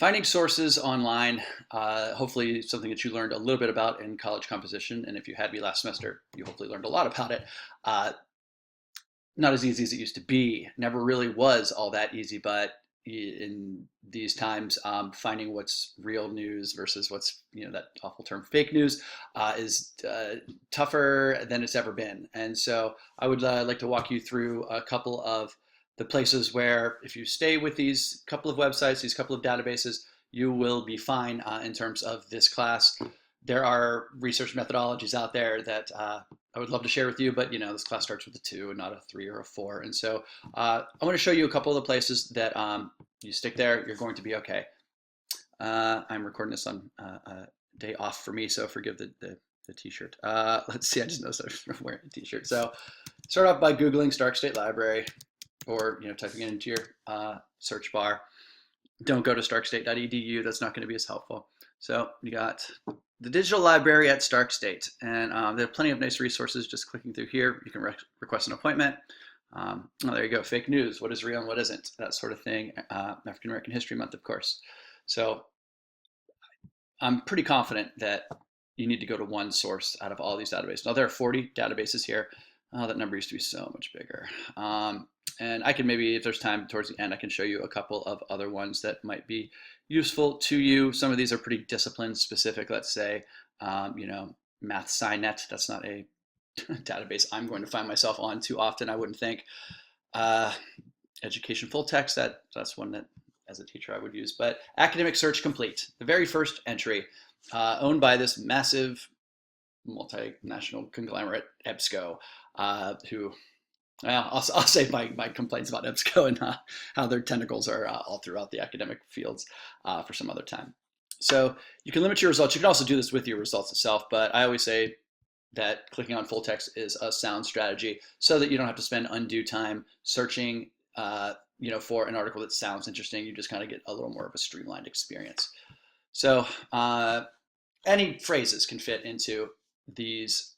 Finding sources online, hopefully something that you learned a little bit about in college composition. And if you had me last semester, you hopefully learned a lot about it. Uh, Not as easy as it used to be. Never really was all that easy, but in these times, finding what's real news versus what's, that awful term fake news is tougher than it's ever been. And so I would like to walk you through a couple of the places where if you stay with these couple of websites, these couple of databases, you will be fine in terms of this class. There are research methodologies out there that I would love to share with you, but this class starts with a 2 and not a 3 or a 4. And so I want to show you a couple of the places that you stick there, you're going to be okay. I'm recording this on a day off for me, so forgive the t-shirt. Let's see, I just noticed I'm wearing a t-shirt. So start off by Googling Stark State Library or typing it into your search bar. Don't go to starkstate.edu. That's not going to be as helpful. So you got the digital library at Stark State, and there are plenty of nice resources. Just clicking through here, you can request an appointment. There you go. Fake news. What is real and what isn't? That sort of thing. African American History Month, of course. So I'm pretty confident that you need to go to one source out of all these databases. Now there are 40 databases here. Oh, that number used to be so much bigger. And I can maybe, if there's time towards the end, I can show you a couple of other ones that might be useful to you. Some of these are pretty discipline specific. Let's say, MathSciNet. That's not a database I'm going to find myself on too often, I wouldn't think. Education Full Text, that's one that as a teacher I would use. But Academic Search Complete, the very first entry, owned by this massive multinational conglomerate, EBSCO, who, well, I'll say my complaints about EBSCO and how their tentacles are all throughout the academic fields for some other time. So you can limit your results. You can also do this with your results itself, but I always say that clicking on full text is a sound strategy so that you don't have to spend undue time searching for an article that sounds interesting. You just kind of get a little more of a streamlined experience. So any phrases can fit into these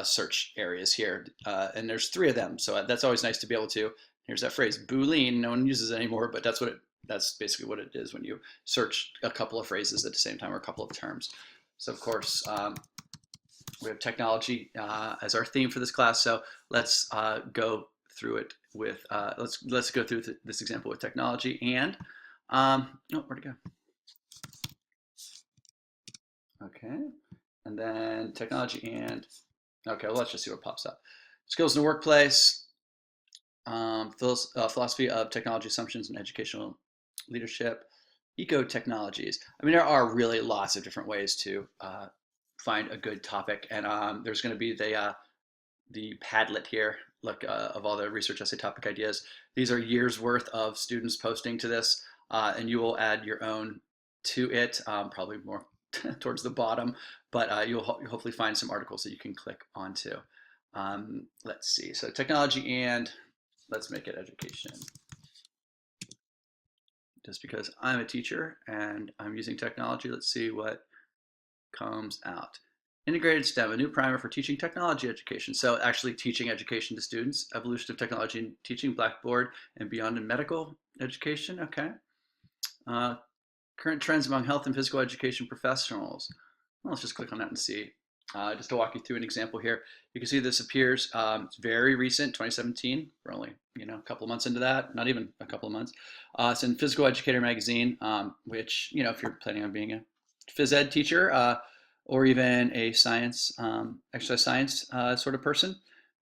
search areas here, and there's 3 of them. So that's always nice to be able to. Here's that phrase, Boolean. No one uses it anymore, but that's basically what it is when you search a couple of phrases at the same time or a couple of terms. So of course, we have technology as our theme for this class. So let's go through it with let's go through this example with technology and where'd it go? Okay, and then technology and okay. Well, let's just see what pops up. Skills in the workplace, philosophy of technology assumptions and educational leadership, eco-technologies. I mean, there are really lots of different ways to find a good topic, and there's going to be the Padlet here. Look, of all the research essay topic ideas, these are years worth of students posting to this, and you will add your own to it, probably more towards the bottom, but you'll hopefully find some articles that you can click onto. Let's see, so technology and let's make it education. Just because I'm a teacher and I'm using technology, let's see what comes out. Integrated STEM, a new primer for teaching technology education. So actually teaching education to students, evolution of technology in teaching, Blackboard and beyond in medical education, okay. Current trends among health and physical education professionals. Well, let's just click on that and see. Just to walk you through an example here, you can see this appears, it's very recent, 2017. We're only a couple of months into that, not even a couple of months. It's in Physical Educator magazine, which if you're planning on being a phys ed teacher or even a science, exercise science sort of person,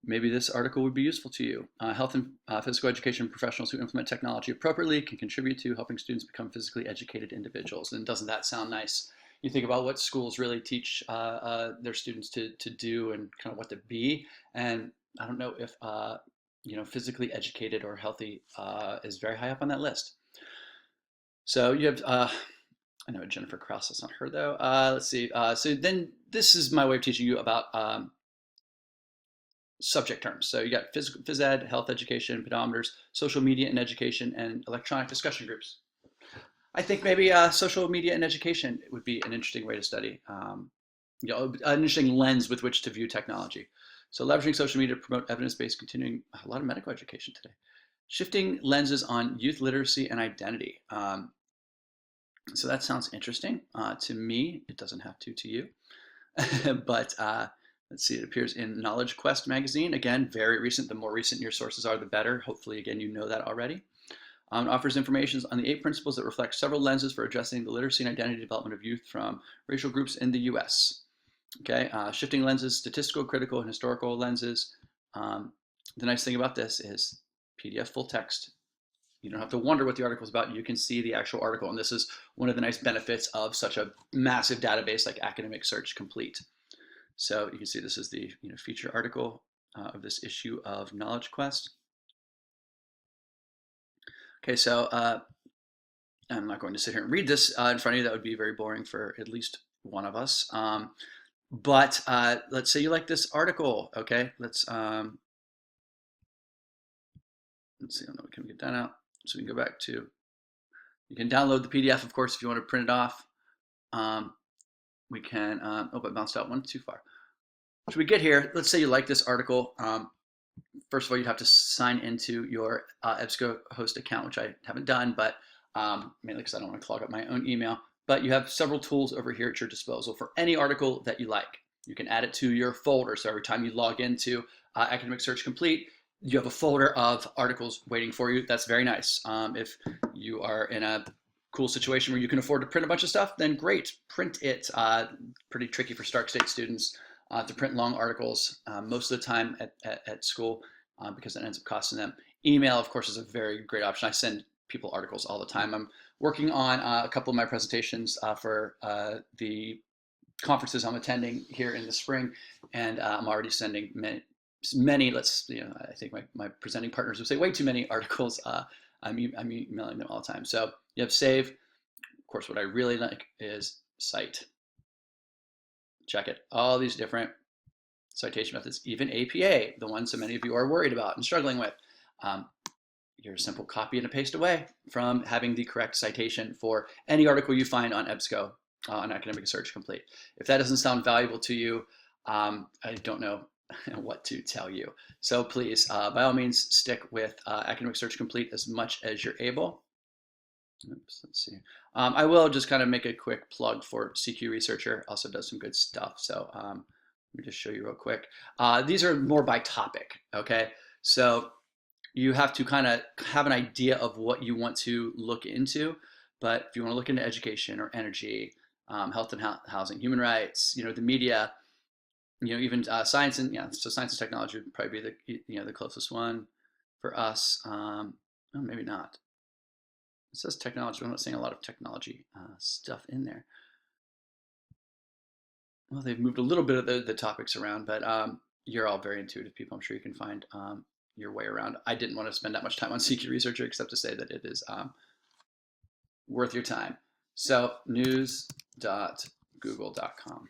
maybe this article would be useful to you. Health and physical education professionals who implement technology appropriately can contribute to helping students become physically educated individuals. And doesn't that sound nice? You think about what schools really teach their students to do and kind of what to be. And I don't know if physically educated or healthy is very high up on that list. So you have, I know Jennifer Krause, that's not her though. Let's see. So then this is my way of teaching you about subject terms. So you got phys ed, health education, pedometers, social media and education, and electronic discussion groups. I think maybe social media and education would be an interesting way to study, an interesting lens with which to view technology. So leveraging social media to promote evidence-based continuing, a lot of medical education today. Shifting lenses on youth literacy and identity. So that sounds interesting to me. It doesn't have to you. But let's see, it appears in Knowledge Quest magazine. Again, very recent. The more recent your sources are, the better. Hopefully, again, you know that already. It offers information on the 8 principles that reflect several lenses for addressing the literacy and identity development of youth from racial groups in the U.S. Okay, shifting lenses, statistical, critical, and historical lenses. The nice thing about this is PDF full text. You don't have to wonder what the article is about. You can see the actual article, and this is one of the nice benefits of such a massive database like Academic Search Complete. So you can see this is the feature article of this issue of Knowledge Quest. Okay, so I'm not going to sit here and read this in front of you. That would be very boring for at least one of us. But let's say you like this article. Okay, let's see. I don't know. Can we get that out? So we can go back to. You can download the PDF, of course, if you want to print it off. We can. Oh, I bounced out one too far. So we get here. Let's say you like this article. First of all, you'd have to sign into your EBSCOhost account, which I haven't done, but mainly because I don't want to clog up my own email. But you have several tools over here at your disposal for any article that you like. You can add it to your folder. So every time you log into Academic Search Complete, you have a folder of articles waiting for you. That's very nice. If you are in a cool situation where you can afford to print a bunch of stuff, then great, print it. Pretty tricky for Stark State students to print long articles most of the time at school because it ends up costing them. Email, of course, is a very great option. I send people articles all the time. I'm working on a couple of my presentations for the conferences I'm attending here in the spring, and I'm already sending many. I think my presenting partners would say way too many articles. I'm emailing them all the time. So you have Save. Of course, what I really like is Cite. Check it. All these different citation methods, even APA, the ones so many of you are worried about and struggling with. You're a simple copy and a paste away from having the correct citation for any article you find on EBSCO on Academic Search Complete. If that doesn't sound valuable to you, I don't know what to tell you. So please, by all means, stick with Academic Search Complete as much as you're able. Oops, let's see. I will just kind of make a quick plug for CQ Researcher. Also does some good stuff. So let me just show you real quick. These are more by topic. Okay, so you have to kind of have an idea of what you want to look into. But if you want to look into education or energy, health and housing, human rights, the media, even science and so science and technology would probably be the closest one for us. Oh, maybe not. It says technology, but I'm not seeing a lot of technology stuff in there. Well, they've moved a little bit of the topics around, but you're all very intuitive people. I'm sure you can find your way around. I didn't want to spend that much time on CQ Researcher except to say that it is worth your time. So news.google.com.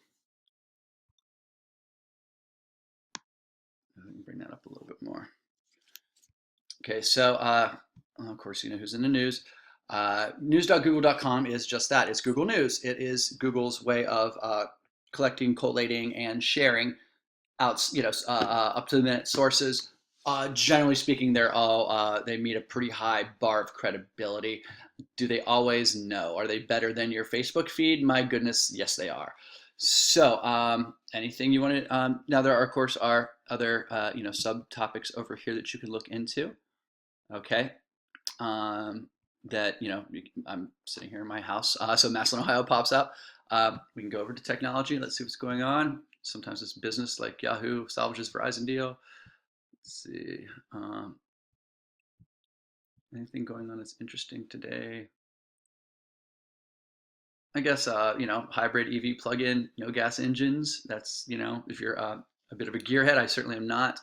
Let me bring that up a little bit more. Okay, so of course you know who's in the news. News.google.com is just that. It's Google News. It is Google's way of collecting, collating, and sharing out, up-to-the-minute sources. Generally speaking, they meet a pretty high bar of credibility. Do they always? No. Are they better than your Facebook feed? My goodness, yes, they are. So, anything you want to? Now there are, of course, other subtopics over here that you can look into. Okay. That I'm sitting here in my house, so Massillon, Ohio pops up. We can go over to technology. Let's see what's going on. Sometimes it's business, like Yahoo salvages Verizon deal. Let's see. Anything going on that's interesting today? I guess hybrid EV plug-in, no gas engines. That's if you're a bit of a gearhead, I certainly am not.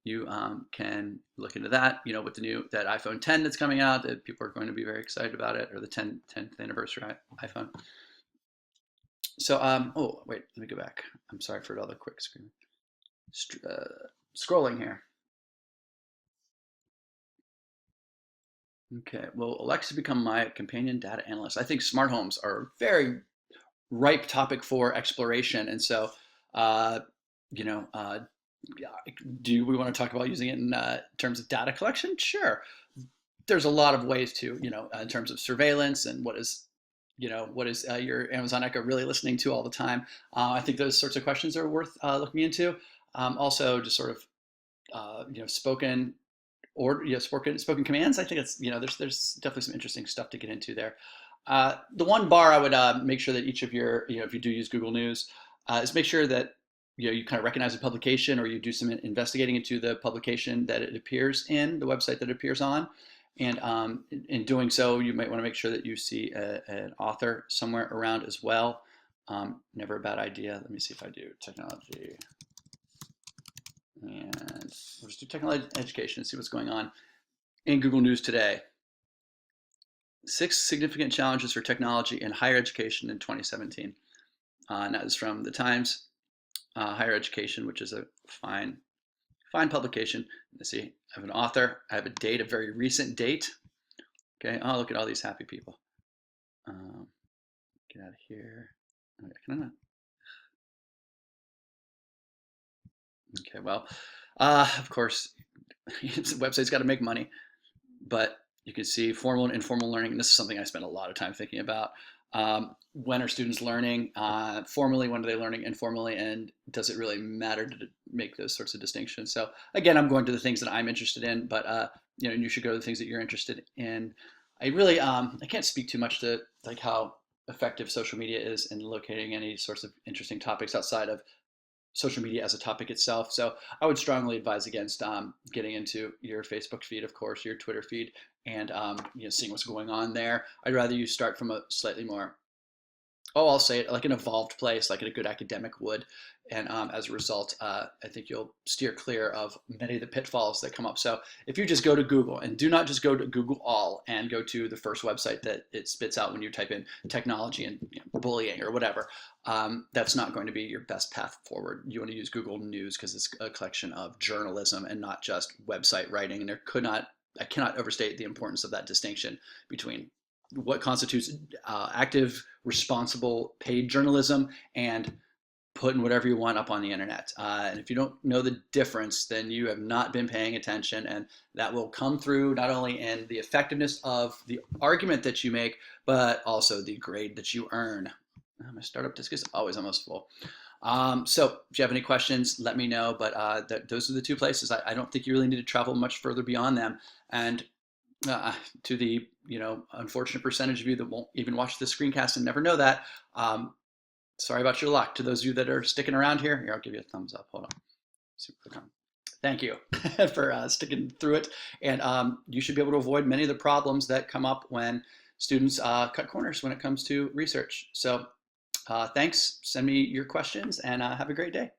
You can look into that. With that iPhone 10 that's coming out, that people are going to be very excited about it, or the 10th anniversary iPhone. So, oh wait, let me go back. I'm sorry for all the quick screen scrolling here. Okay, well, Alexa become my companion data analyst. I think smart homes are a very ripe topic for exploration, and so, do we want to talk about using it in terms of data collection? Sure. There's a lot of ways to, in terms of surveillance and what is what is your Amazon Echo really listening to all the time? I think those sorts of questions are worth looking into. Also, just sort of spoken or spoken commands. I think it's there's definitely some interesting stuff to get into there. The one bar I would make sure that each of your if you do use Google News is make sure that you kind of recognize the publication, or you do some investigating into the publication that it appears in, the website that it appears on. And in doing so, you might want to make sure that you see an author somewhere around as well. Never a bad idea. Let me see if I do technology. And we'll just do technology education and see what's going on in Google News today. 6 significant challenges for technology in higher education in 2017. And that is from the Times Higher Education, which is a fine publication. Let's see, I have an author, I have a date, a very recent date. Okay, oh, look at all these happy people. Get out of here. Okay, can I not? Okay, well, of course, the website's got to make money, but you can see formal and informal learning, and this is something I spend a lot of time thinking about. When are students learning formally? When are they learning informally? And does it really matter to make those sorts of distinctions? So again, I'm going to the things that I'm interested in, but you should go to the things that you're interested in. I really I can't speak too much to like how effective social media is in locating any sorts of interesting topics outside of social media as a topic itself. So I would strongly advise against getting into your Facebook feed, of course, your Twitter feed, and seeing what's going on there. I'd rather you start from a slightly more, I'll say it, like an evolved place, like a good academic would. And as a result, I think you'll steer clear of many of the pitfalls that come up. So if you just go to Google, and do not just go to Google all and go to the first website that it spits out when you type in technology and bullying or whatever, that's not going to be your best path forward. You want to use Google News because it's a collection of journalism and not just website writing. And I cannot overstate the importance of that distinction between what constitutes active, responsible, paid journalism and putting whatever you want up on the internet. And if you don't know the difference, then you have not been paying attention, and that will come through not only in the effectiveness of the argument that you make, but also the grade that you earn. My startup disk is always almost full. So if you have any questions, let me know, but those are the 2 places. I don't think you really need to travel much further beyond them. And to the unfortunate percentage of you that won't even watch the screencast and never know that, sorry about your luck. To those of you that are sticking around here, I'll give you a thumbs up. Hold on. Click on. Thank you for sticking through it. And you should be able to avoid many of the problems that come up when students cut corners when it comes to research. So thanks. Send me your questions, and have a great day.